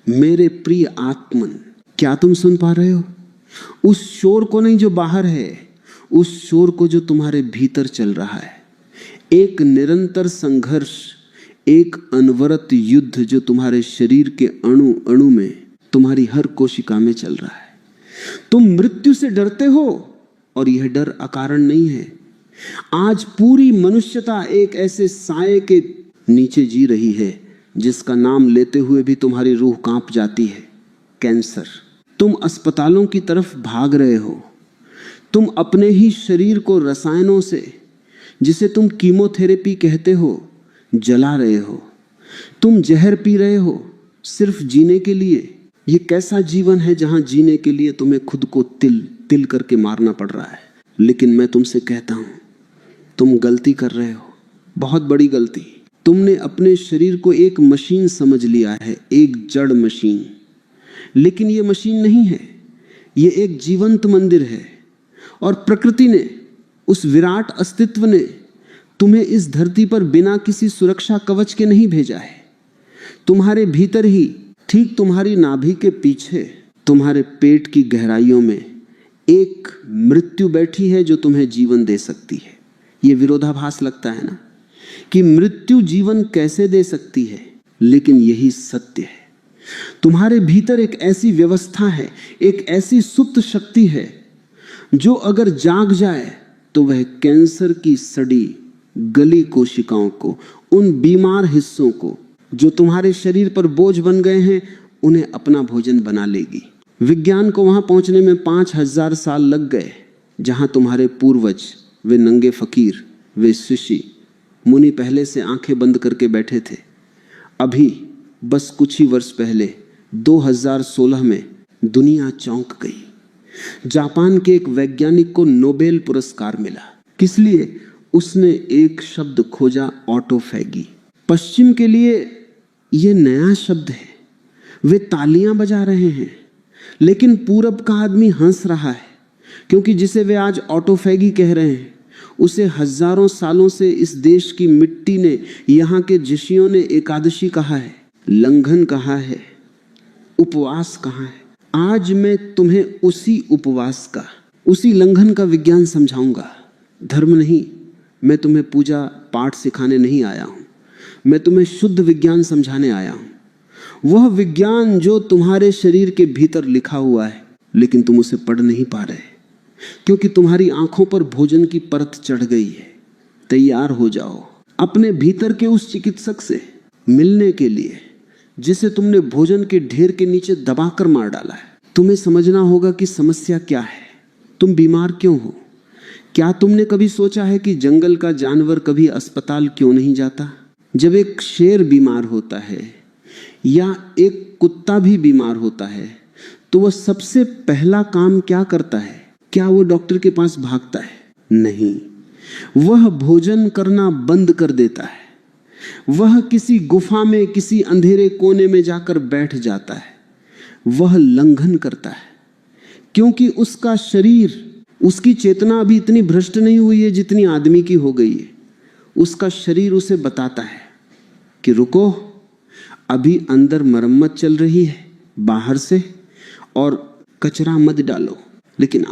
मेरे प्रिय आत्मन, क्या तुम सुन पा रहे हो? उस शोर को नहीं जो बाहर है, उस शोर को जो तुम्हारे भीतर चल रहा है। एक निरंतर संघर्ष, एक अनवरत युद्ध जो तुम्हारे शरीर के अणु अणु में, तुम्हारी हर कोशिका में चल रहा है। तुम मृत्यु से डरते हो और यह डर अकारण नहीं है। आज पूरी मनुष्यता एक ऐसे साए के नीचे जी रही है जिसका नाम लेते हुए भी तुम्हारी रूह कांप जाती है, कैंसर। तुम अस्पतालों की तरफ भाग रहे हो। तुम अपने ही शरीर को रसायनों से, जिसे तुम कीमोथेरेपी कहते हो, जला रहे हो। तुम जहर पी रहे हो सिर्फ जीने के लिए। ये कैसा जीवन है जहां जीने के लिए तुम्हें खुद को तिल तिल करके मारना पड़ रहा है। लेकिन मैं तुमसे कहता हूं, तुम गलती कर रहे हो, बहुत बड़ी गलती। तुमने अपने शरीर को एक मशीन समझ लिया है, एक जड़ मशीन। लेकिन ये मशीन नहीं है, ये एक जीवंत मंदिर है। और प्रकृति ने, उस विराट अस्तित्व ने तुम्हें इस धरती पर बिना किसी सुरक्षा कवच के नहीं भेजा है। तुम्हारे भीतर ही, ठीक तुम्हारी नाभि के पीछे, तुम्हारे पेट की गहराइयों में एक मृत्यु बैठी है जो तुम्हें जीवन दे सकती है। ये विरोधाभास लगता है ना, कि मृत्यु जीवन कैसे दे सकती है, लेकिन यही सत्य है। तुम्हारे भीतर एक ऐसी व्यवस्था है, एक ऐसी सुप्त शक्ति है जो अगर जाग जाए तो वह कैंसर की सड़ी गली कोशिकाओं को, उन बीमार हिस्सों को जो तुम्हारे शरीर पर बोझ बन गए हैं, उन्हें अपना भोजन बना लेगी। विज्ञान को वहां पहुंचने में 5000 साल लग गए, जहां तुम्हारे पूर्वज, वे नंगे फकीर, वे ऋषि मुनि पहले से आंखें बंद करके बैठे थे। अभी बस कुछ ही वर्ष पहले 2016 में दुनिया चौंक गई। जापान के एक वैज्ञानिक को नोबेल पुरस्कार मिला। किस लिए? उसने एक शब्द खोजा, ऑटोफैगी। पश्चिम के लिए यह नया शब्द है। वे तालियां बजा रहे हैं, लेकिन पूरब का आदमी हंस रहा है, क्योंकि जिसे वे आज ऑटोफैगी कह रहे हैं, उसे हजारों सालों से इस देश की मिट्टी ने, यहाँ के ऋषियों ने एकादशी कहा है, लंघन कहा है, उपवास कहा है। आज मैं तुम्हें उसी उपवास का, उसी लंघन का विज्ञान समझाऊंगा। धर्म नहीं, मैं तुम्हें पूजा पाठ सिखाने नहीं आया हूं, मैं तुम्हें शुद्ध विज्ञान समझाने आया हूं। वह विज्ञान जो तुम्हारे शरीर के भीतर लिखा हुआ है, लेकिन तुम उसे पढ़ नहीं पा रहे, क्योंकि तुम्हारी आंखों पर भोजन की परत चढ़ गई है। तैयार हो जाओ अपने भीतर के उस चिकित्सक से मिलने के लिए, जिसे तुमने भोजन के ढेर के नीचे दबाकर मार डाला है। तुम्हें समझना होगा कि समस्या क्या है, तुम बीमार क्यों हो। क्या तुमने कभी सोचा है कि जंगल का जानवर कभी अस्पताल क्यों नहीं जाता? जब एक शेर बीमार होता है या एक कुत्ता भी बीमार होता है, तो वह सबसे पहला काम क्या करता है? क्या वो डॉक्टर के पास भागता है? नहीं, वह भोजन करना बंद कर देता है। वह किसी गुफा में, किसी अंधेरे कोने में जाकर बैठ जाता है। वह लंघन करता है, क्योंकि उसका शरीर, उसकी चेतना अभी इतनी भ्रष्ट नहीं हुई है जितनी आदमी की हो गई है। उसका शरीर उसे बताता है कि रुको, अभी अंदर मरम्मत चल रही है बाहर से, और कचरा मत डालो। लेकिन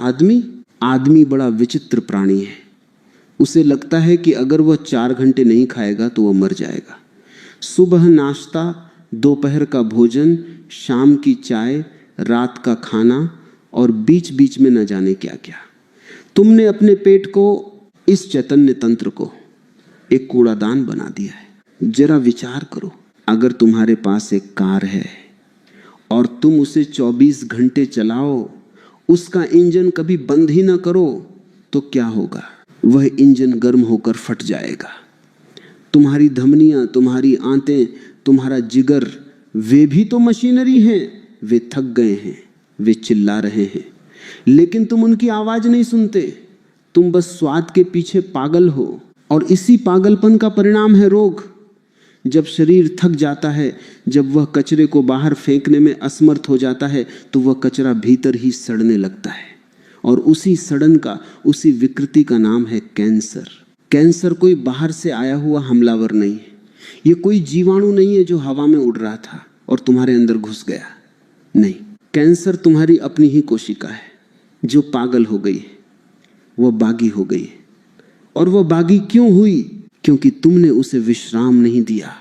आदमी बड़ा विचित्र प्राणी है। उसे लगता है कि अगर वह 4 घंटे नहीं खाएगा तो वह मर जाएगा। सुबह नाश्ता, दोपहर का भोजन, शाम की चाय, रात का खाना और बीच बीच में न जाने क्या क्या। तुमने अपने पेट को, इस चैतन्य तंत्र को एक कूड़ादान बना दिया है। जरा विचार करो, अगर तुम्हारे पास एक कार है और तुम उसे 24 घंटे चलाओ, उसका इंजन कभी बंद ही ना करो, तो क्या होगा? वह इंजन गर्म होकर फट जाएगा। तुम्हारी धमनियां, तुम्हारी आंतें, तुम्हारा जिगर, वे भी तो मशीनरी हैं। वे थक गए हैं, वे चिल्ला रहे हैं, लेकिन तुम उनकी आवाज नहीं सुनते। तुम बस स्वाद के पीछे पागल हो, और इसी पागलपन का परिणाम है रोग। जब शरीर थक जाता है, जब वह कचरे को बाहर फेंकने में असमर्थ हो जाता है, तो वह कचरा भीतर ही सड़ने लगता है, और उसी सड़न का, उसी विकृति का नाम है कैंसर। कैंसर कोई बाहर से आया हुआ हमलावर नहीं है। ये कोई जीवाणु नहीं है जो हवा में उड़ रहा था। और तुम्हारे अंदर घुस गया। नहीं, कैंसर तुम्हारी अपनी ही कोशिका है जो पागल हो गई है, वह बागी हो गई है। और वह बागी क्यों हुई? क्योंकि तुमने उसे विश्राम नहीं दिया।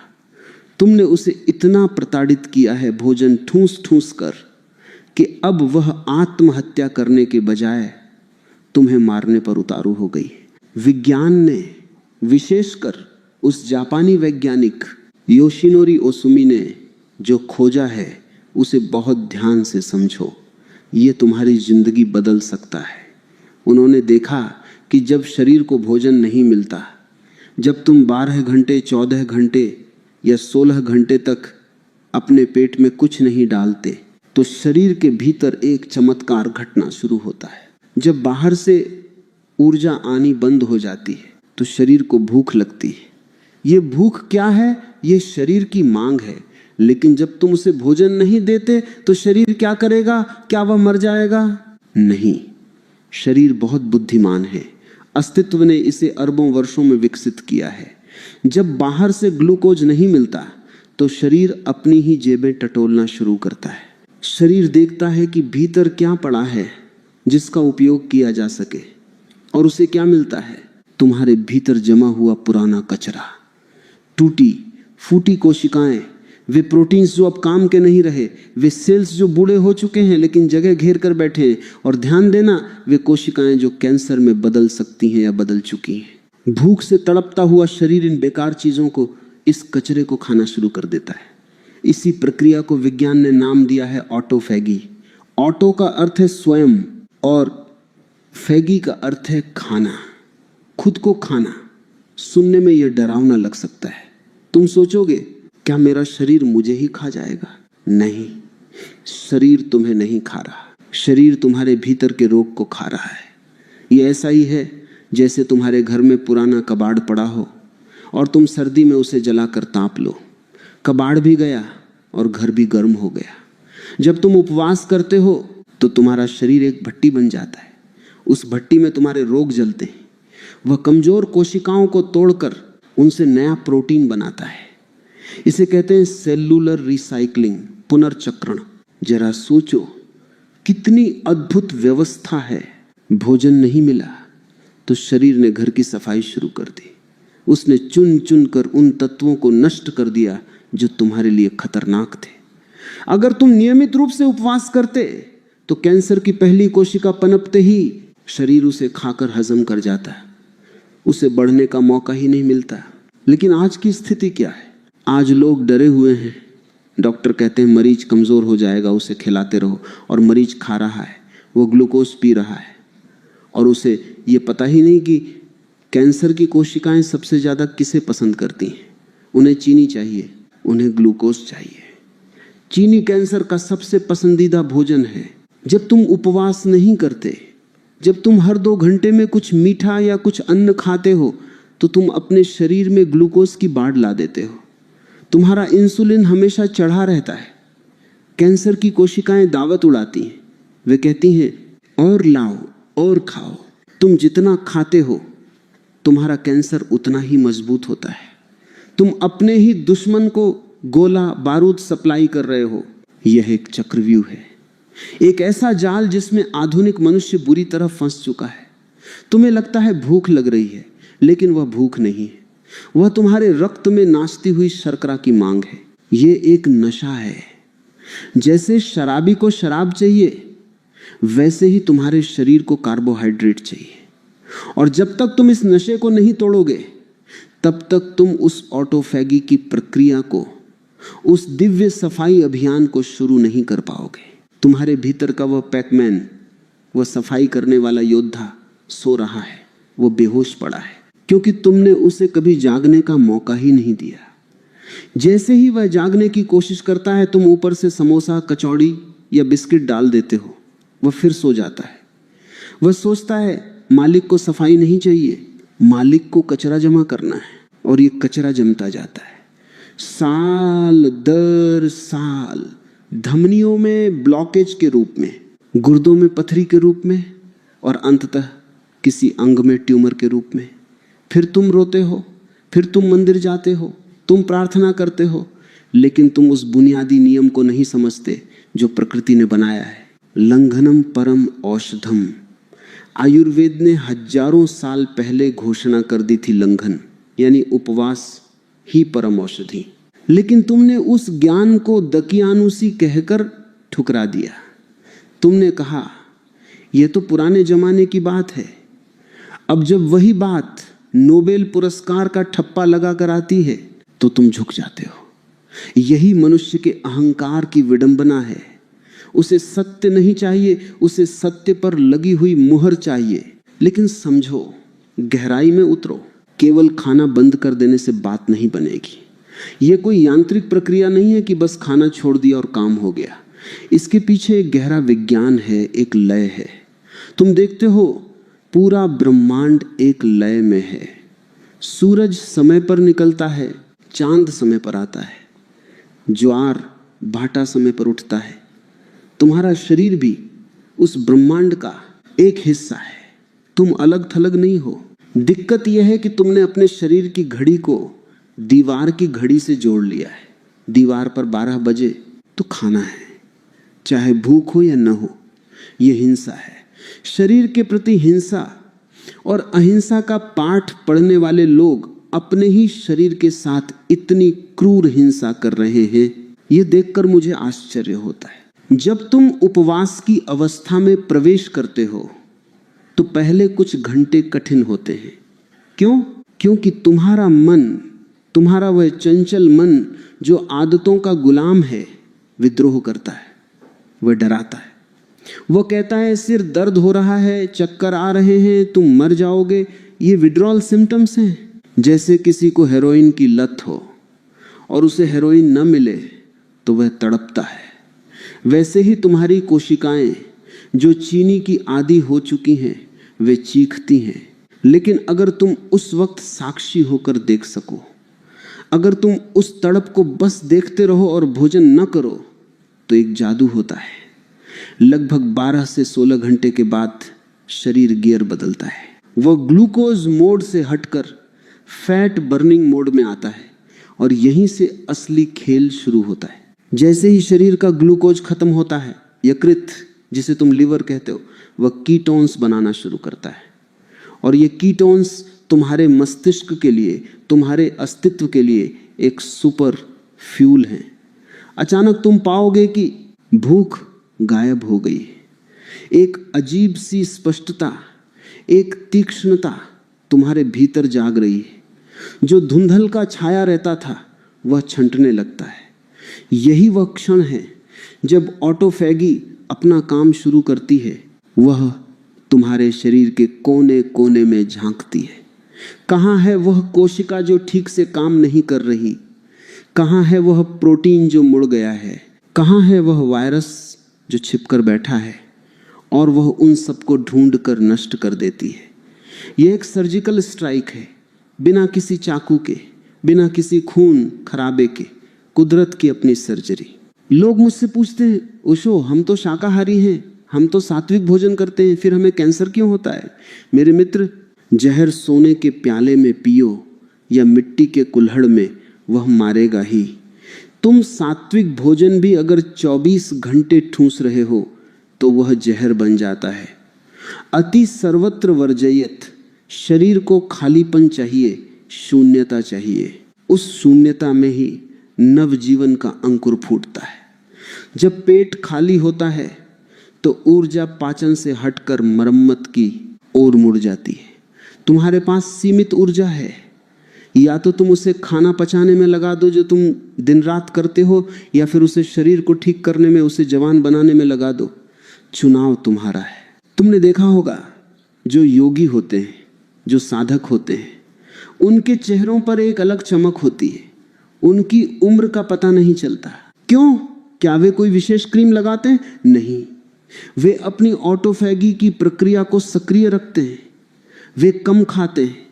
तुमने उसे इतना प्रताड़ित किया है भोजन ठूस ठूस कर कि अब वह आत्महत्या करने के बजाय तुम्हें मारने पर उतारू हो गई। विज्ञान ने, विशेषकर उस जापानी वैज्ञानिक योशिनोरी ओसुमी ने जो खोजा है उसे बहुत ध्यान से समझो। ये तुम्हारी जिंदगी बदल सकता है। उन्होंने देखा कि जब शरीर को भोजन नहीं मिलता, जब तुम 12 घंटे, 14 घंटे या 16 घंटे तक अपने पेट में कुछ नहीं डालते, तो शरीर के भीतर एक चमत्कार घटना शुरू होता है। जब बाहर से ऊर्जा आनी बंद हो जाती है तो शरीर को भूख लगती है। ये भूख क्या है? ये शरीर की मांग है। लेकिन जब तुम उसे भोजन नहीं देते तो शरीर क्या करेगा? क्या वह मर जाएगा? नहीं, शरीर बहुत बुद्धिमान है। अस्तित्व ने इसे अरबों वर्षों में विकसित किया है। जब बाहर से ग्लूकोज नहीं मिलता तो शरीर अपनी ही जेबें टटोलना शुरू करता है। शरीर देखता है कि भीतर क्या पड़ा है जिसका उपयोग किया जा सके, और उसे क्या मिलता है? तुम्हारे भीतर जमा हुआ पुराना कचरा, टूटी फूटी कोशिकाएं, वे प्रोटीन्स जो अब काम के नहीं रहे, वे सेल्स जो बूढ़े हो चुके हैं लेकिन जगह घेर कर बैठे हैं, और ध्यान देना वे कोशिकाएं जो कैंसर में बदल सकती हैं या बदल चुकी हैं। भूख से तड़पता हुआ शरीर इन बेकार चीजों को, इस कचरे को खाना शुरू कर देता है। इसी प्रक्रिया को विज्ञान ने नाम दिया है ऑटोफैगी। ऑटो का अर्थ है स्वयं और फैगी का अर्थ है खाना, खुद को खाना। सुनने में यह डरावना लग सकता है। तुम सोचोगे क्या मेरा शरीर मुझे ही खा जाएगा? नहीं, शरीर तुम्हें नहीं खा रहा, शरीर तुम्हारे भीतर के रोग को खा रहा है। ये ऐसा ही है जैसे तुम्हारे घर में पुराना कबाड़ पड़ा हो और तुम सर्दी में उसे जलाकर ताप लो। कबाड़ भी गया और घर भी गर्म हो गया। जब तुम उपवास करते हो तो तुम्हारा शरीर एक भट्टी बन जाता है। उस भट्टी में तुम्हारे रोग जलते हैं। वह कमजोर कोशिकाओं को तोड़कर उनसे नया प्रोटीन बनाता है। इसे कहते हैं सेल्यूलर रिसाइकलिंग, पुनर्चक्रण। जरा सोचो कितनी अद्भुत व्यवस्था है। भोजन नहीं मिला तो शरीर ने घर की सफाई शुरू कर दी। उसने चुन चुन कर उन तत्वों को नष्ट कर दिया जो तुम्हारे लिए खतरनाक थे। अगर तुम नियमित रूप से उपवास करते तो कैंसर की पहली कोशिका पनपते ही शरीर उसे खाकर हजम कर जाता है, उसे बढ़ने का मौका ही नहीं मिलता। लेकिन आज की स्थिति क्या है? आज लोग डरे हुए हैं। डॉक्टर कहते हैं मरीज कमजोर हो जाएगा, उसे खिलाते रहो, और मरीज खा रहा है, वो ग्लूकोज पी रहा है, और उसे ये पता ही नहीं कि कैंसर की कोशिकाएं सबसे ज्यादा किसे पसंद करती हैं। उन्हें चीनी चाहिए, उन्हें ग्लूकोज चाहिए। चीनी कैंसर का सबसे पसंदीदा भोजन है। जब तुम उपवास नहीं करते, जब तुम हर 2 घंटे में कुछ मीठा या कुछ अन्न खाते हो, तो तुम अपने शरीर में ग्लूकोज की बाढ़ ला देते हो। तुम्हारा इंसुलिन हमेशा चढ़ा रहता है। कैंसर की कोशिकाएं दावत उड़ाती हैं। वे कहती हैं और लाओ और खाओ। तुम जितना खाते हो तुम्हारा कैंसर उतना ही मजबूत होता है। तुम अपने ही दुश्मन को गोला बारूद सप्लाई कर रहे हो। यह एक चक्रव्यूह है, एक ऐसा जाल जिसमें आधुनिक मनुष्य बुरी तरह फंस चुका है। तुम्हें लगता है भूख लग रही है, लेकिन वह भूख नहीं है, वह तुम्हारे रक्त में नाचती हुई शर्करा की मांग है। यह एक नशा है। जैसे शराबी को शराब चाहिए, वैसे ही तुम्हारे शरीर को कार्बोहाइड्रेट चाहिए। और जब तक तुम इस नशे को नहीं तोड़ोगे, तब तक तुम उस ऑटोफैगी की प्रक्रिया को, उस दिव्य सफाई अभियान को शुरू नहीं कर पाओगे। तुम्हारे भीतर का वह पैकमैन, वह सफाई करने वाला योद्धा सो रहा है, वो बेहोश पड़ा है, क्योंकि तुमने उसे कभी जागने का मौका ही नहीं दिया। जैसे ही वह जागने की कोशिश करता है, तुम ऊपर से समोसा, कचौड़ी या बिस्किट डाल देते हो। वह फिर सो जाता है। वह सोचता है मालिक को सफाई नहीं चाहिए, मालिक को कचरा जमा करना है, और ये कचरा जमता जाता है। साल दर साल धमनियों में ब्लॉकेज के रूप में, गुर्दों में पथरी के रूप में, और अंततः किसी अंग में ट्यूमर के रूप में। फिर तुम रोते हो, फिर तुम मंदिर जाते हो, तुम प्रार्थना करते हो, लेकिन तुम उस बुनियादी नियम को नहीं समझते जो प्रकृति ने बनाया है। लंघनम परम औषधम, आयुर्वेद ने हजारों साल पहले घोषणा कर दी थी। लंघन यानी उपवास ही परम औषधि। लेकिन तुमने उस ज्ञान को दकियानुसी कहकर ठुकरा दिया। तुमने कहा यह तो पुराने जमाने की बात है। अब जब वही बात नोबेल पुरस्कार का ठप्पा लगा कर आती है तो तुम झुक जाते हो। यही मनुष्य के अहंकार की विडंबना है। उसे सत्य नहीं चाहिए, उसे सत्य पर लगी हुई मुहर चाहिए। लेकिन समझो, गहराई में उतरो। केवल खाना बंद कर देने से बात नहीं बनेगी। यह कोई यांत्रिक प्रक्रिया नहीं है कि बस खाना छोड़ दिया और काम हो गया। इसके पीछे एक गहरा विज्ञान है, एक लय है। तुम देखते हो पूरा ब्रह्मांड एक लय में है। सूरज समय पर निकलता है, चांद समय पर आता है, ज्वार भाटा समय पर उठता है। तुम्हारा शरीर भी उस ब्रह्मांड का एक हिस्सा है। तुम अलग थलग नहीं हो। दिक्कत यह है कि तुमने अपने शरीर की घड़ी को दीवार की घड़ी से जोड़ लिया है। दीवार पर 12 बजे तो खाना है, चाहे भूख हो या न हो। यह हिंसा है। शरीर के प्रति हिंसा और अहिंसा का पाठ पढ़ने वाले लोग अपने ही शरीर के साथ इतनी क्रूर हिंसा कर रहे हैं, यह देखकर मुझे आश्चर्य होता है। जब तुम उपवास की अवस्था में प्रवेश करते हो तो पहले कुछ घंटे कठिन होते हैं। क्यों? क्योंकि तुम्हारा मन, तुम्हारा वह चंचल मन जो आदतों का गुलाम है, विद्रोह करता है। वह डराता है। वह कहता है सिर दर्द हो रहा है, चक्कर आ रहे हैं, तुम मर जाओगे। ये विड्रॉल सिम्टम्स हैं। जैसे किसी को हेरोइन की लत हो और उसे हेरोइन न मिले तो वह तड़पता है। वैसे ही तुम्हारी कोशिकाएं जो चीनी की आदी हो चुकी हैं, वे चीखती हैं। लेकिन अगर तुम उस वक्त साक्षी होकर देख सको, अगर तुम उस तड़प को बस देखते रहो और भोजन न करो, तो एक जादू होता है। लगभग 12 से 16 घंटे के बाद शरीर गियर बदलता है। वह ग्लूकोज मोड से हटकर फैट बर्निंग मोड में आता है और यहीं से असली खेल शुरू होता है। जैसे ही शरीर का ग्लूकोज खत्म होता है, यकृत जिसे तुम लिवर कहते हो, वह कीटोन्स बनाना शुरू करता है। और ये कीटोन्स तुम्हारे मस्तिष्क के लिए, तुम्हारे अस्तित्व के लिए एक सुपर फ्यूल हैं। अचानक तुम पाओगे कि भूख गायब हो गई। एक अजीब सी स्पष्टता, एक तीक्ष्णता तुम्हारे भीतर जाग रही है। जो धुंधल का छाया रहता था वह छंटने लगता है। यही वह क्षण है जब ऑटोफैगी अपना काम शुरू करती है। वह तुम्हारे शरीर के कोने कोने में झांकती है। कहाँ है वह कोशिका जो ठीक से काम नहीं कर रही? कहाँ है वह प्रोटीन जो मुड़ गया है? कहाँ है वह वायरस जो छिपकर बैठा है? और वह उन सबको ढूंढ कर नष्ट कर देती है। यह एक सर्जिकल स्ट्राइक है, बिना किसी चाकू के, बिना किसी खून खराबे के, कुदरत की अपनी सर्जरी। लोग मुझसे पूछते हैं, ओशो हम तो शाकाहारी हैं, हम तो सात्विक भोजन करते हैं, फिर हमें कैंसर क्यों होता है? मेरे मित्र, जहर सोने के प्याले में पियो या मिट्टी के कुल्हड़ में, वह मारेगा ही। तुम सात्विक भोजन भी अगर 24 घंटे ठूस रहे हो तो वह जहर बन जाता है। अति सर्वत्र वर्जयत। शरीर को खालीपन चाहिए, शून्यता चाहिए। उस शून्यता में ही नवजीवन का अंकुर फूटता है। जब पेट खाली होता है तो ऊर्जा पाचन से हटकर मरम्मत की ओर मुड़ जाती है। तुम्हारे पास सीमित ऊर्जा है, या तो तुम उसे खाना पचाने में लगा दो जो तुम दिन रात करते हो, या फिर उसे शरीर को ठीक करने में, उसे जवान बनाने में लगा दो। चुनाव तुम्हारा है। तुमने देखा होगा जो योगी होते हैं, जो साधक होते हैं, उनके चेहरों पर एक अलग चमक होती है। उनकी उम्र का पता नहीं चलता। क्यों? क्या वे कोई विशेष क्रीम लगाते हैं? नहीं। वे अपनी ऑटोफैगी की प्रक्रिया को सक्रिय रखते हैं। वे कम खाते हैं,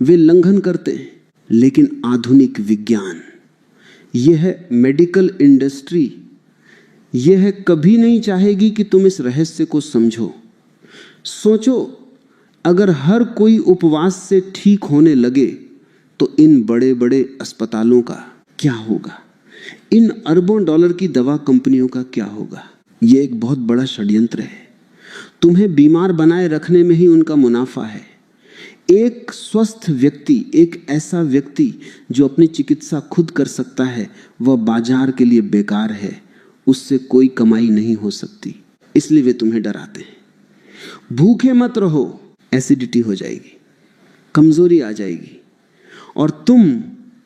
वे लंघन करते हैं। लेकिन आधुनिक विज्ञान, यह मेडिकल इंडस्ट्री, यह कभी नहीं चाहेगी कि तुम इस रहस्य को समझो। सोचो, अगर हर कोई उपवास से ठीक होने लगे तो इन बड़े बड़े अस्पतालों का क्या होगा? इन अरबों डॉलर की दवा कंपनियों का क्या होगा? यह एक बहुत बड़ा षड्यंत्र है। तुम्हें बीमार बनाए रखने में ही उनका मुनाफा है। एक स्वस्थ व्यक्ति, एक ऐसा व्यक्ति जो अपनी चिकित्सा खुद कर सकता है, वह बाजार के लिए बेकार है। उससे कोई कमाई नहीं हो सकती, इसलिए वे तुम्हें डराते हैं। भूखे मत रहो, एसिडिटी हो जाएगी, कमजोरी आ जाएगी, और तुम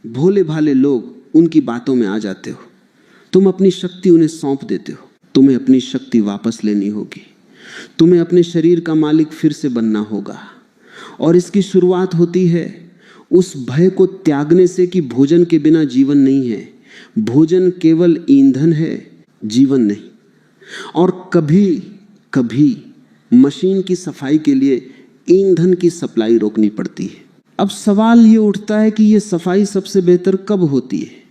भोले भाले लोग उनकी बातों में आ जाते हो। तुम अपनी शक्ति उन्हें सौंप देते हो। तुम्हें अपनी शक्ति वापस लेनी होगी। तुम्हें अपने शरीर का मालिक फिर से बनना होगा। और इसकी शुरुआत होती है उस भय को त्यागने से कि भोजन के बिना जीवन नहीं है। भोजन केवल ईंधन है, जीवन नहीं। और कभी कभी मशीन की सफाई के लिए ईंधन की सप्लाई रोकनी पड़ती है। अब सवाल ये उठता है कि ये सफाई सबसे बेहतर कब होती है?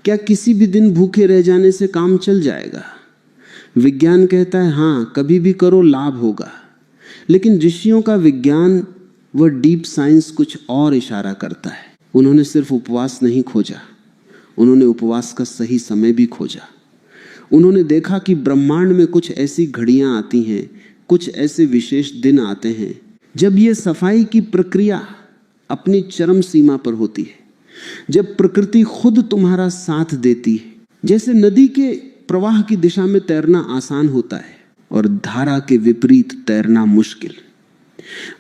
क्या किसी भी दिन भूखे रह जाने से काम चल जाएगा? विज्ञान कहता है हाँ, कभी भी करो, लाभ होगा। लेकिन ऋषियों का विज्ञान, वह डीप साइंस कुछ और इशारा करता है। उन्होंने सिर्फ उपवास नहीं खोजा, उन्होंने उपवास का सही समय भी खोजा। उन्होंने देखा कि ब्रह्मांड में कुछ ऐसी घड़ियां आती हैं, कुछ ऐसे विशेष दिन आते हैं जब ये सफाई की प्रक्रिया अपनी चरम सीमा पर होती है, जब प्रकृति खुद तुम्हारा साथ देती है। जैसे नदी के प्रवाह की दिशा में तैरना आसान होता है और धारा के विपरीत तैरना मुश्किल,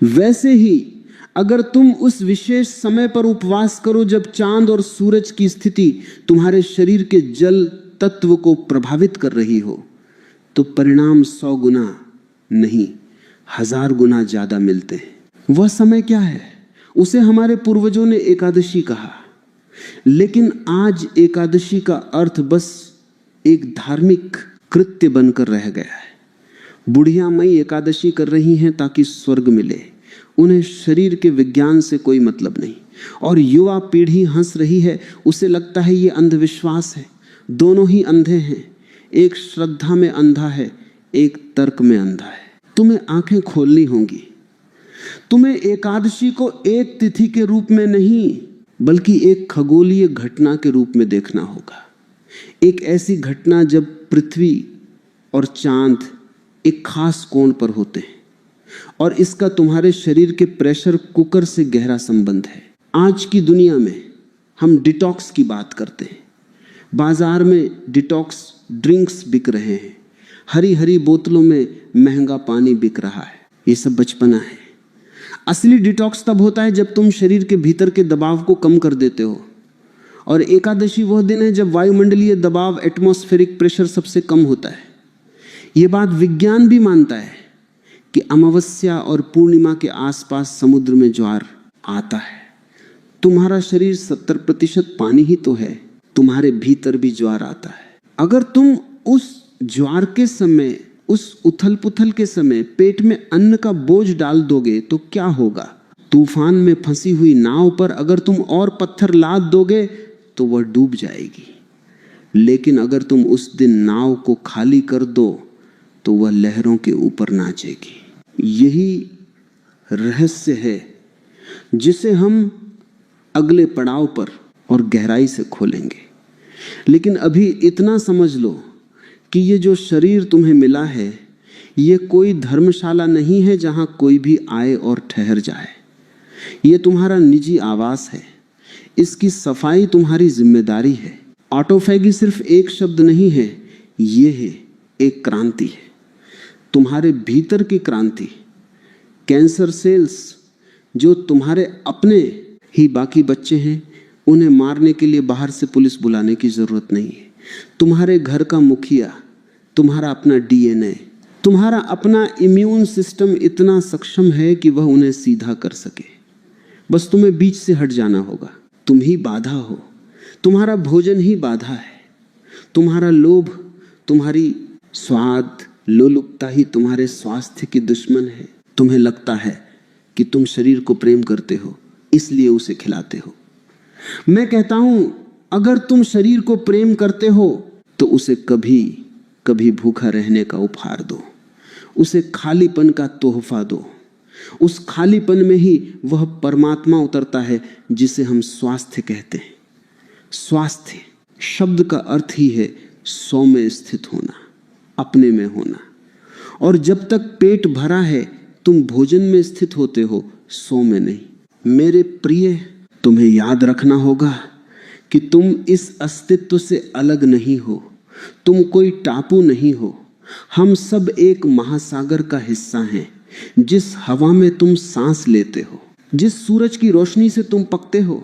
वैसे ही अगर तुम उस विशेष समय पर उपवास करो जब चांद और सूरज की स्थिति तुम्हारे शरीर के जल तत्व को प्रभावित कर रही हो, तो परिणाम 100 गुना नहीं 1000 गुना ज्यादा मिलते हैं। वह समय क्या है? उसे हमारे पूर्वजों ने एकादशी कहा। लेकिन आज एकादशी का अर्थ बस एक धार्मिक कृत्य बनकर रह गया है। बुढ़िया मई एकादशी कर रही हैं ताकि स्वर्ग मिले, उन्हें शरीर के विज्ञान से कोई मतलब नहीं। और युवा पीढ़ी हंस रही है, उसे लगता है ये अंधविश्वास है। दोनों ही अंधे हैं, एक श्रद्धा में अंधा है, एक तर्क में अंधा है। तुम्हें आंखें खोलनी होंगी। तुम्हें एकादशी को एक तिथि के रूप में नहीं, बल्कि एक खगोलीय घटना के रूप में देखना होगा। एक ऐसी घटना जब पृथ्वी और चांद एक खास कोण पर होते हैं, और इसका तुम्हारे शरीर के प्रेशर कुकर से गहरा संबंध है। आज की दुनिया में हम डिटॉक्स की बात करते हैं। बाजार में डिटॉक्स ड्रिंक्स बिक रहे हैं, हरी हरी बोतलों में महंगा पानी बिक रहा है। ये सब बचपना है। असली डिटॉक्स तब होता है जब तुम शरीर के भीतर के दबाव को कम कर देते हो। और एकादशी वह दिन है जब वायुमंडलीय दबाव, एटमॉस्फेरिक प्रेशर सबसे कम होता है। ये बात विज्ञान भी मानता है कि अमावस्या और पूर्णिमा के आसपास समुद्र में ज्वार आता है। तुम्हारा शरीर 70% पानी ही तो है, तुम्हारे भीतर भी ज्वार आता है। अगर तुम उस ज्वार के समय, उस उथल पुथल के समय पेट में अन्न का बोझ डाल दोगे तो क्या होगा? तूफान में फंसी हुई नाव पर अगर तुम और पत्थर लाद दोगे तो वह डूब जाएगी। लेकिन अगर तुम उस दिन नाव को खाली कर दो तो वह लहरों के ऊपर नाचेगी। यही रहस्य है जिसे हम अगले पड़ाव पर और गहराई से खोलेंगे। लेकिन अभी इतना समझ लो कि ये जो शरीर तुम्हें मिला है, ये कोई धर्मशाला नहीं है जहां कोई भी आए और ठहर जाए। ये तुम्हारा निजी आवास है। इसकी सफाई तुम्हारी जिम्मेदारी है। ऑटोफैगी सिर्फ एक शब्द नहीं है, ये है एक क्रांति है, तुम्हारे भीतर की क्रांति। कैंसर सेल्स जो तुम्हारे अपने ही बाकी बच्चे हैं, उन्हें मारने के लिए बाहर से पुलिस बुलाने की जरूरत नहीं है। तुम्हारे घर का मुखिया, तुम्हारा अपना डीएनए, तुम्हारा अपना इम्यून सिस्टम इतना सक्षम है कि वह उन्हें सीधा कर सके। बस तुम्हें बीच से हट जाना होगा। तुम ही बाधा हो, तुम्हारा भोजन ही बाधा है, तुम्हारा लोभ, तुम्हारी स्वाद, लोलुपता ही तुम्हारे स्वास्थ्य की दुश्मन है। तुम्हें लगता है कि तुम शरीर को प्रेम करते हो, इसलिए उसे खिलाते हो। मैं कहता हूं, अगर तुम शरीर को प्रेम करते हो तो उसे कभी कभी भूखा रहने का उपहार दो, उसे खालीपन का तोहफा दो। उस खालीपन में ही वह परमात्मा उतरता है जिसे हम स्वास्थ्य कहते हैं। स्वास्थ्य शब्द का अर्थ ही है सौ में स्थित होना, अपने में होना। और जब तक पेट भरा है तुम भोजन में स्थित होते हो, सौ में नहीं। मेरे प्रिय, तुम्हें याद रखना होगा कि तुम इस अस्तित्व से अलग नहीं हो, तुम कोई टापू नहीं हो। हम सब एक महासागर का हिस्सा हैं। जिस हवा में तुम सांस लेते हो, जिस सूरज की रोशनी से तुम पकते हो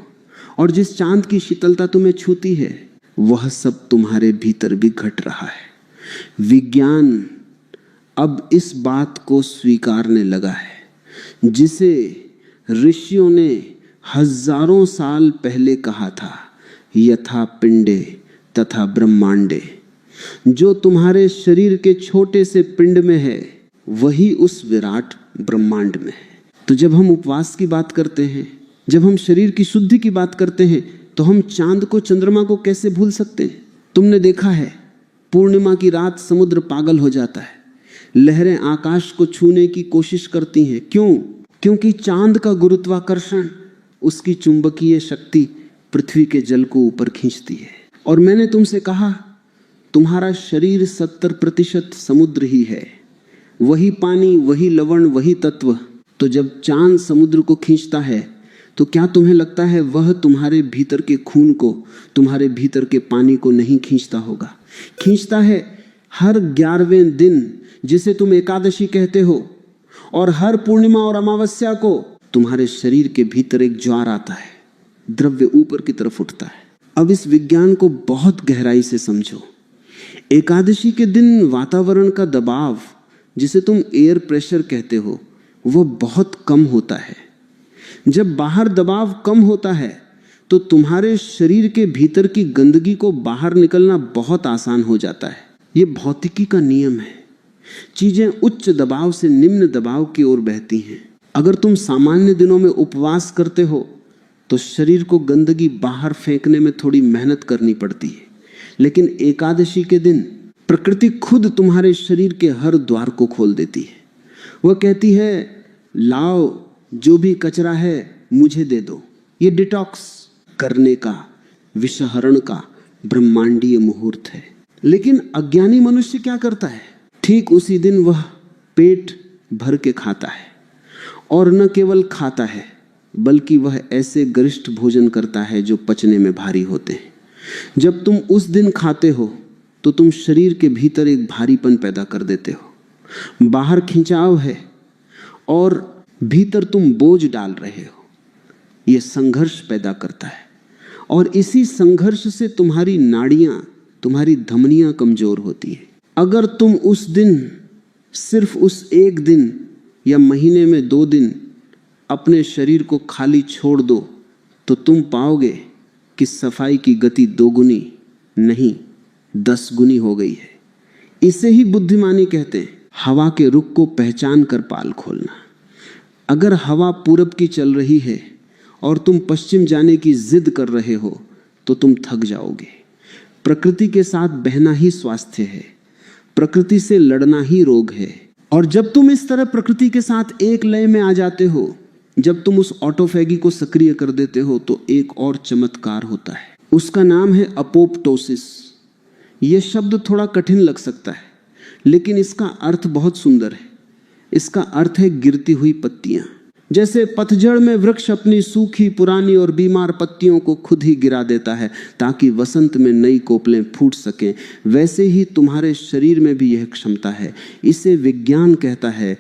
और जिस चांद की शीतलता तुम्हें छूती है, वह सब तुम्हारे भीतर भी घट रहा है। विज्ञान अब इस बात को स्वीकारने लगा है जिसे ऋषियों ने हजारों साल पहले कहा था, यथा पिंडे तथा ब्रह्मांडे। जो तुम्हारे शरीर के छोटे से पिंड में है, वही उस विराट ब्रह्मांड में है। तो जब हम उपवास की बात करते हैं, जब हम शरीर की शुद्धि की बात करते हैं, तो हम चांद को, चंद्रमा को कैसे भूल सकते हैं? तुमने देखा है, पूर्णिमा की रात समुद्र पागल हो जाता है, लहरें आकाश को छूने की कोशिश करती हैं। क्यों? क्योंकि चांद का गुरुत्वाकर्षण, उसकी चुंबकीय शक्ति पृथ्वी के जल को ऊपर खींचती है। और मैंने तुमसे कहा, तुम्हारा शरीर 70% समुद्र ही है, वही पानी, वही लवण, वही तत्व। तो जब चांद समुद्र को खींचता है, तो क्या तुम्हें लगता है वह तुम्हारे भीतर के खून को, तुम्हारे भीतर के पानी को नहीं खींचता होगा? खींचता है। हर 11वें दिन, जिसे तुम एकादशी कहते हो, और हर पूर्णिमा और अमावस्या को तुम्हारे शरीर के भीतर एक ज्वार आता है, द्रव्य ऊपर की तरफ उठता है। अब इस विज्ञान को बहुत गहराई से समझो। एकादशी के दिन वातावरण का दबाव, जिसे तुम एयर प्रेशर कहते हो, वो बहुत कम होता है। जब बाहर दबाव कम होता है तो तुम्हारे शरीर के भीतर की गंदगी को बाहर निकलना बहुत आसान हो जाता है। ये भौतिकी का नियम है। चीजें उच्च दबाव से निम्न दबाव की ओर बहती हैं। अगर तुम सामान्य दिनों में उपवास करते हो तो शरीर को गंदगी बाहर फेंकने में थोड़ी मेहनत करनी पड़ती है, लेकिन एकादशी के दिन प्रकृति खुद तुम्हारे शरीर के हर द्वार को खोल देती है। वह कहती है, लाओ, जो भी कचरा है मुझे दे दो। ये डिटॉक्स करने का, विषहरण का ब्रह्मांडीय मुहूर्त है। लेकिन अज्ञानी मनुष्य क्या करता है? ठीक उसी दिन वह पेट भर के खाता है, और न केवल खाता है बल्कि वह ऐसे गरिष्ठ भोजन करता है जो पचने में भारी होते हैं। जब तुम उस दिन खाते हो तो तुम शरीर के भीतर एक भारीपन पैदा कर देते हो। बाहर खिंचाव है और भीतर तुम बोझ डाल रहे हो। यह संघर्ष पैदा करता है, और इसी संघर्ष से तुम्हारी नाड़ियां, तुम्हारी धमनियां कमजोर होती है। अगर तुम उस दिन, सिर्फ उस एक दिन या महीने में 2 दिन अपने शरीर को खाली छोड़ दो, तो तुम पाओगे कि सफाई की गति 2 गुनी नहीं 10 गुनी हो गई है। इसे ही बुद्धिमानी कहते हैं। हवा के रुख को पहचान कर पाल खोलना। अगर हवा पूरब की चल रही है और तुम पश्चिम जाने की जिद कर रहे हो तो तुम थक जाओगे। प्रकृति के साथ बहना ही स्वास्थ्य है, प्रकृति से लड़ना ही रोग है। और जब तुम इस तरह प्रकृति के साथ एक लय में आ जाते हो, जब तुम उस ऑटोफैगी को सक्रिय कर देते हो, तो एक और चमत्कार होता है। उसका नाम है अपोप्टोसिस। यह शब्द थोड़ा कठिन लग सकता है, लेकिन इसका अर्थ बहुत सुंदर है। इसका अर्थ है गिरती हुई पत्तियां। जैसे पतझड़ में वृक्ष अपनी सूखी, पुरानी और बीमार पत्तियों को खुद ही गिरा देता है ताकि वसंत में नई कोपलें फूट सकें, वैसे ही तुम्हारे शरीर में भी यह क्षमता है। इसे विज्ञान कहता है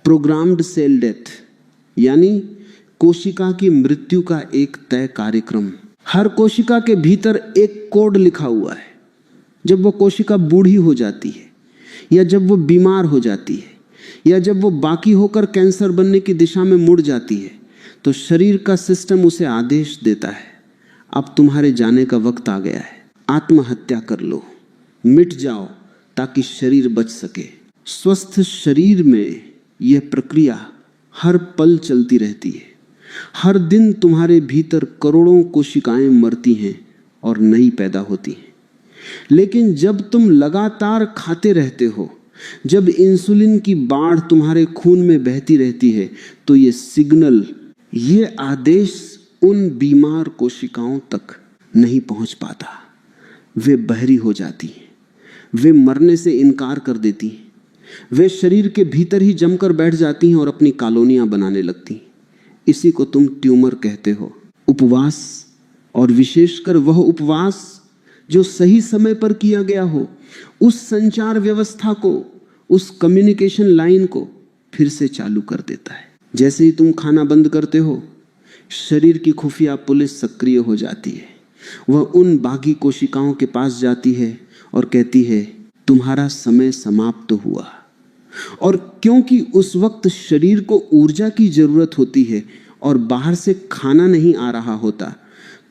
प्रोग्राम्ड सेल डेथ, यानी कोशिका की मृत्यु का एक तय कार्यक्रम। हर कोशिका के भीतर एक कोड लिखा हुआ है। जब वो कोशिका बूढ़ी हो जाती है, या जब वो बीमार हो जाती है, या जब वो बाकी होकर कैंसर बनने की दिशा में मुड़ जाती है, तो शरीर का सिस्टम उसे आदेश देता है, अब तुम्हारे जाने का वक्त आ गया है, आत्महत्या कर लो, मिट जाओ ताकि शरीर बच सके। स्वस्थ शरीर में यह प्रक्रिया हर पल चलती रहती है। हर दिन तुम्हारे भीतर करोड़ों कोशिकाएं मरती हैं और नई पैदा होती हैं। लेकिन जब तुम लगातार खाते रहते हो, जब इंसुलिन की बाढ़ तुम्हारे खून में बहती रहती है, तो ये सिग्नल, ये आदेश उन बीमार कोशिकाओं तक नहीं पहुंच पाता। वे बहरी हो जाती हैं, वे मरने से इनकार कर देती हैं, वे शरीर के भीतर ही जमकर बैठ जाती हैं और अपनी कॉलोनियां बनाने लगती हैं। इसी को तुम ट्यूमर कहते हो। उपवास, और विशेषकर वह उपवास जो सही समय पर किया गया हो, उस संचार व्यवस्था को, उस कम्युनिकेशन लाइन को फिर से चालू कर देता है। जैसे ही तुम खाना बंद करते हो, शरीर की खुफिया पुलिस सक्रिय हो जाती है। वह उन बागी कोशिकाओं के पास जाती है और कहती है तुम्हारा समय समाप्त हुआ। और क्योंकि उस वक्त शरीर को ऊर्जा की जरूरत होती है और बाहर से खाना नहीं आ रहा होता,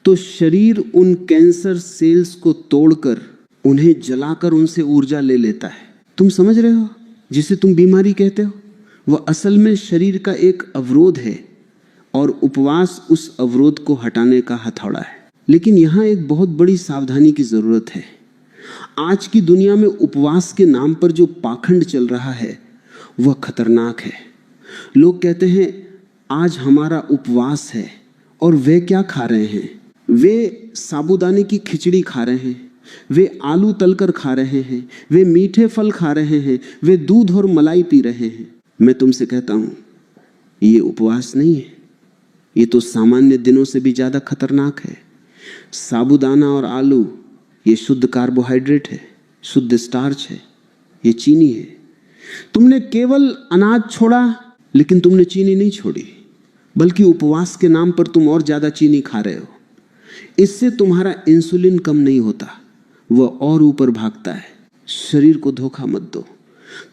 तो शरीर उन कैंसर सेल्स को तोड़कर उन्हें जलाकर उनसे ऊर्जा ले लेता है। तुम समझ रहे हो? जिसे तुम बीमारी कहते हो, वह असल में शरीर का एक अवरोध है और उपवास उस अवरोध को हटाने का हथौड़ा है। लेकिन यहां एक बहुत बड़ी सावधानी की जरूरत है। आज की दुनिया में उपवास के नाम पर जो पाखंड चल रहा है वह खतरनाक है। लोग कहते हैं आज हमारा उपवास है, और वे क्या खा रहे हैं? वे साबूदाने की खिचड़ी खा रहे हैं, वे आलू तलकर खा रहे हैं, वे मीठे फल खा रहे हैं, वे दूध और मलाई पी रहे हैं। मैं तुमसे कहता हूं ये उपवास नहीं है, ये तो सामान्य दिनों से भी ज्यादा खतरनाक है। साबूदाना और आलू ये शुद्ध कार्बोहाइड्रेट है, शुद्ध स्टार्च है, ये चीनी है। तुमने केवल अनाज छोड़ा, लेकिन तुमने चीनी नहीं छोड़ी, बल्कि उपवास के नाम पर तुम और ज्यादा चीनी खा रहे हो। इससे तुम्हारा इंसुलिन कम नहीं होता, वह और ऊपर भागता है। शरीर को धोखा मत दो।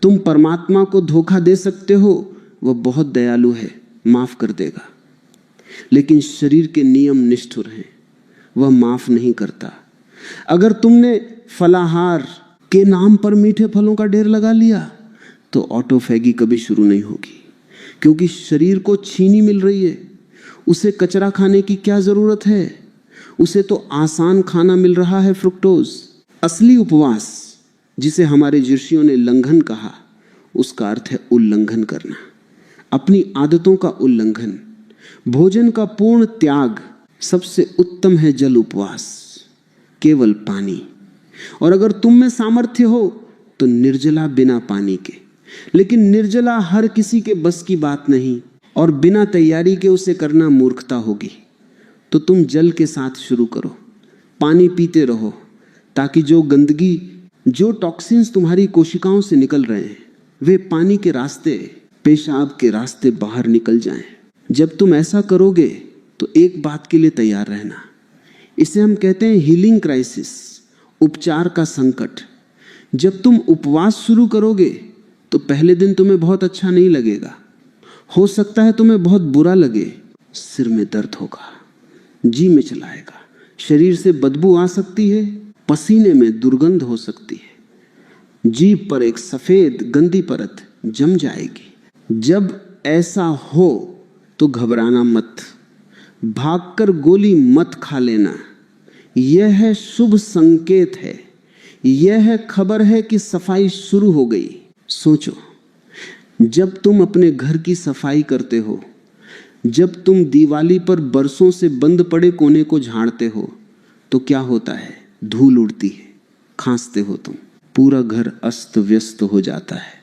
तुम परमात्मा को धोखा दे सकते हो, वह बहुत दयालु है, माफ कर देगा। लेकिन शरीर के नियम निष्ठुर हैं, वह माफ नहीं करता। अगर तुमने फलाहार के नाम पर मीठे फलों का ढेर लगा लिया, तो ऑटोफैगी कभी शुरू नहीं होगी, क्योंकि शरीर को चीनी मिल रही है। उसे कचरा खाने की क्या जरूरत है? उसे तो आसान खाना मिल रहा है, फ्रुक्टोज। असली उपवास, जिसे हमारे ऋषियों ने लंघन कहा, उसका अर्थ है उल्लंघन करना, अपनी आदतों का उल्लंघन, भोजन का पूर्ण त्याग। सबसे उत्तम है जल उपवास, केवल पानी। और अगर तुम में सामर्थ्य हो तो निर्जला बिना पानी के। लेकिन निर्जला हर किसी के बस की बात नहीं, और बिना तैयारी के उसे करना मूर्खता होगी। तो तुम जल के साथ शुरू करो, पानी पीते रहो, ताकि जो गंदगी, जो टॉक्सिन्स तुम्हारी कोशिकाओं से निकल रहे हैं, वे पानी के रास्ते, पेशाब के रास्ते बाहर निकल जाएं। जब तुम ऐसा करोगे तो एक बात के लिए तैयार रहना, इसे हम कहते हैं हीलिंग क्राइसिस, उपचार का संकट। जब तुम उपवास शुरू करोगे तो पहले दिन तुम्हें बहुत अच्छा नहीं लगेगा, हो सकता है तुम्हें बहुत बुरा लगे, सिर में दर्द होगा, जी में चलाएगा, शरीर से बदबू आ सकती है, पसीने में दुर्गंध हो सकती है, जीभ पर एक सफेद गंदी परत जम जाएगी। जब ऐसा हो तो घबराना मत, भागकर गोली मत खा लेना। यह है शुभ संकेत है, यह है खबर है कि सफाई शुरू हो गई। सोचो, जब तुम अपने घर की सफाई करते हो, जब तुम दिवाली पर बरसों से बंद पड़े कोने को झाड़ते हो, तो क्या होता है? धूल उड़ती है, खांसते हो तुम, पूरा घर अस्त व्यस्त हो जाता है।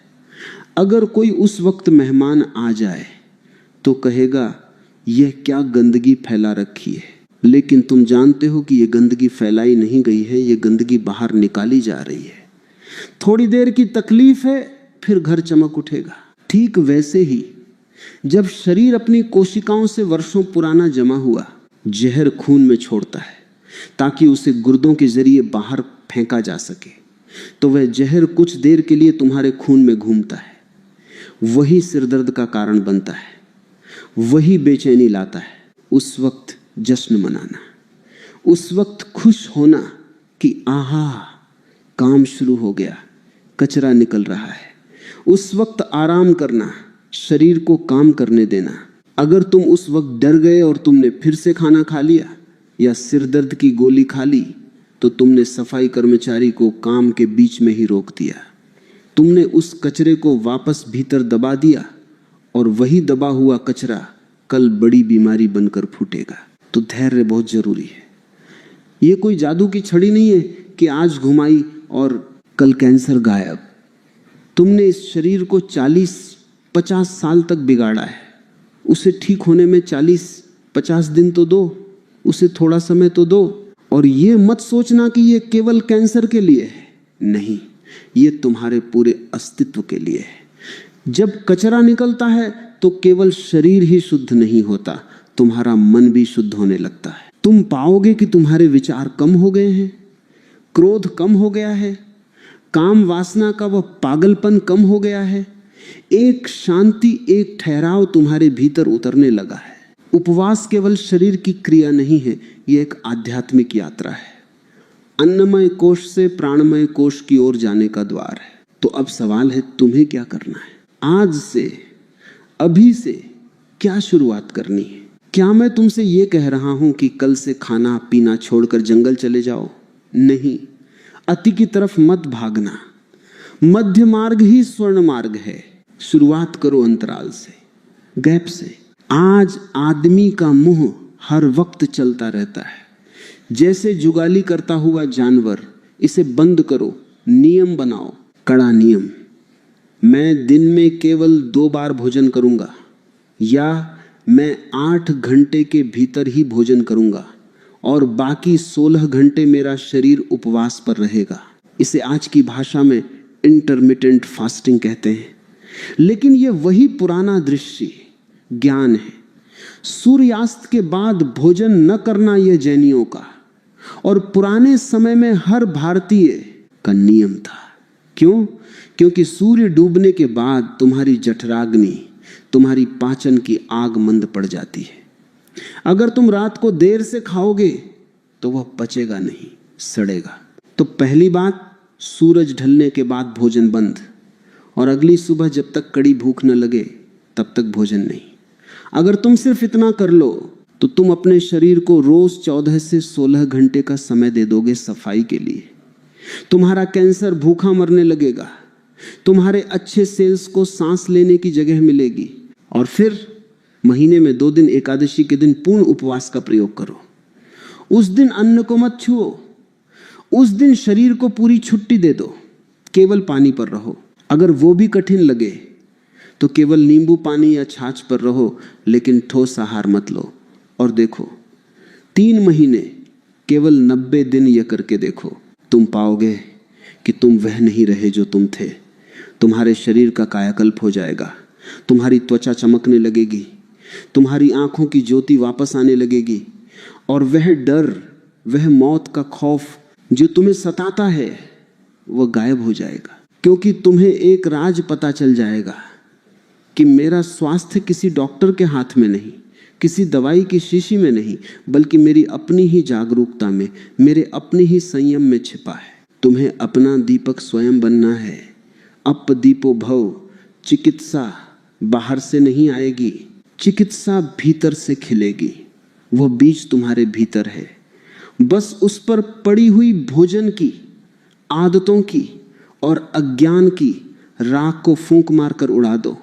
अगर कोई उस वक्त मेहमान आ जाए तो कहेगा यह क्या गंदगी फैला रखी है। लेकिन तुम जानते हो कि यह गंदगी फैलाई नहीं गई है, यह गंदगी बाहर निकाली जा रही है। थोड़ी देर की तकलीफ है, फिर घर चमक उठेगा। ठीक वैसे ही जब शरीर अपनी कोशिकाओं से वर्षों पुराना जमा हुआ जहर खून में छोड़ता है ताकि उसे गुर्दों के जरिए बाहर फेंका जा सके, तो वह जहर कुछ देर के लिए तुम्हारे खून में घूमता है। वही सिरदर्द का कारण बनता है, वही बेचैनी लाता है। उस वक्त जश्न मनाना, उस वक्त खुश होना कि आहा काम शुरू हो गया, कचरा निकल रहा है। उस वक्त आराम करना, शरीर को काम करने देना। अगर तुम उस वक्त डर गए और तुमने फिर से खाना खा लिया या सिरदर्द की गोली खा ली, तो तुमने सफाई कर्मचारी को काम के बीच में ही रोक दिया। तुमने उस कचरे को वापस भीतर दबा दिया, और वही दबा हुआ कचरा कल बड़ी बीमारी बनकर फूटेगा। तो धैर्य बहुत जरूरी है। ये कोई जादू की छड़ी नहीं है कि आज घुमाई और कल कैंसर गायब। तुमने इस शरीर को 40-50 साल तक बिगाड़ा है। उसे ठीक होने में 40-50 दिन तो दो, उसे थोड़ा समय तो दो। और ये मत सोचना कि ये केवल कैंसर के लिए है, नहीं, ये तुम्हारे पूरे अस्तित्व के लिए है। जब कचरा निकलता है तो केवल शरीर ही शुद्ध नहीं होता, तुम्हारा मन भी शुद्ध होने लगता है। तुम पाओगे कि तुम्हारे विचार कम हो गए हैं, क्रोध कम हो गया है, काम वासना का वह पागलपन कम हो गया है। एक शांति, एक ठहराव तुम्हारे भीतर उतरने लगा है। उपवास केवल शरीर की क्रिया नहीं है, यह एक आध्यात्मिक यात्रा है। अन्नमय कोश से प्राणमय कोश की ओर जाने का द्वार है। तो अब सवाल है, तुम्हें क्या करना है? आज से, अभी से क्या शुरुआत करनी है? क्या मैं तुमसे ये कह रहा हूं कि कल से खाना पीना छोड़कर जंगल चले जाओ? नहीं, अति की तरफ मत भागना। मध्य मार्ग ही स्वर्ण मार्ग है। शुरुआत करो अंतराल से, गैप से। आज आदमी का मुंह हर वक्त चलता रहता है, जैसे जुगाली करता हुआ जानवर। इसे बंद करो, नियम बनाओ, कड़ा नियम। मैं दिन में केवल 2 बार भोजन करूंगा, या मैं 8 घंटे के भीतर ही भोजन करूंगा और बाकी 16 घंटे मेरा शरीर उपवास पर रहेगा। इसे आज की भाषा में इंटरमिटेंट फास्टिंग कहते हैं। लेकिन यह वही पुराना दृश्य ज्ञान है। सूर्यास्त के बाद भोजन न करना यह जैनियों का और पुराने समय में हर भारतीय का नियम था। क्यों? क्योंकि सूर्य डूबने के बाद तुम्हारी जठराग्नि, तुम्हारी पाचन की आग मंद पड़ जाती है। अगर तुम रात को देर से खाओगे तो वह पचेगा नहीं, सड़ेगा। तो पहली बात, सूरज ढलने के बाद भोजन बंद, और अगली सुबह जब तक कड़ी भूख न लगे तब तक भोजन नहीं। अगर तुम सिर्फ इतना कर लो तो तुम अपने शरीर को रोज 14 से 16 घंटे का समय दे दोगे सफाई के लिए। तुम्हारा कैंसर भूखा मरने लगेगा, तुम्हारे अच्छे सेल्स को सांस लेने की जगह मिलेगी। और फिर महीने में 2 दिन, एकादशी के दिन पूर्ण उपवास का प्रयोग करो। उस दिन अन्न को मत छुओ, उस दिन शरीर को पूरी छुट्टी दे दो, केवल पानी पर रहो। अगर वो भी कठिन लगे तो केवल नींबू पानी या छाछ पर रहो, लेकिन ठोस आहार मत लो। और देखो, 3 महीने, केवल 90 दिन यह करके देखो, तुम पाओगे कि तुम वह नहीं रहे जो तुम थे। तुम्हारे शरीर का कायाकल्प हो जाएगा, तुम्हारी त्वचा चमकने लगेगी, तुम्हारी आंखों की ज्योति वापस आने लगेगी, और वह डर, वह मौत का खौफ जो तुम्हें सताता है वह गायब हो जाएगा। क्योंकि तुम्हें एक राज पता चल जाएगा कि मेरा स्वास्थ्य किसी डॉक्टर के हाथ में नहीं, किसी दवाई की शीशी में नहीं, बल्कि मेरी अपनी ही जागरूकता में, मेरे अपने ही संयम में छिपा है। तुम्हें अपना दीपक स्वयं बनना है। अप दीपो भव। चिकित्सा बाहर से नहीं आएगी, चिकित्सा भीतर से खिलेगी। वह बीज तुम्हारे भीतर है। बस उस पर पड़ी हुई भोजन की, आदतों की और अज्ञान की राख को फूंक मारकर उड़ा दो।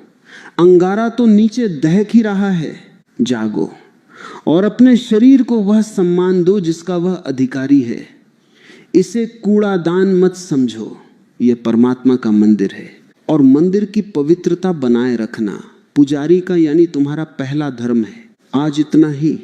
अंगारा तो नीचे दहक ही रहा है। जागो और अपने शरीर को वह सम्मान दो जिसका वह अधिकारी है। इसे कूड़ादान मत समझो, यह परमात्मा का मंदिर है। और मंदिर की पवित्रता बनाए रखना पुजारी का यानी तुम्हारा पहला धर्म है। आज इतना ही।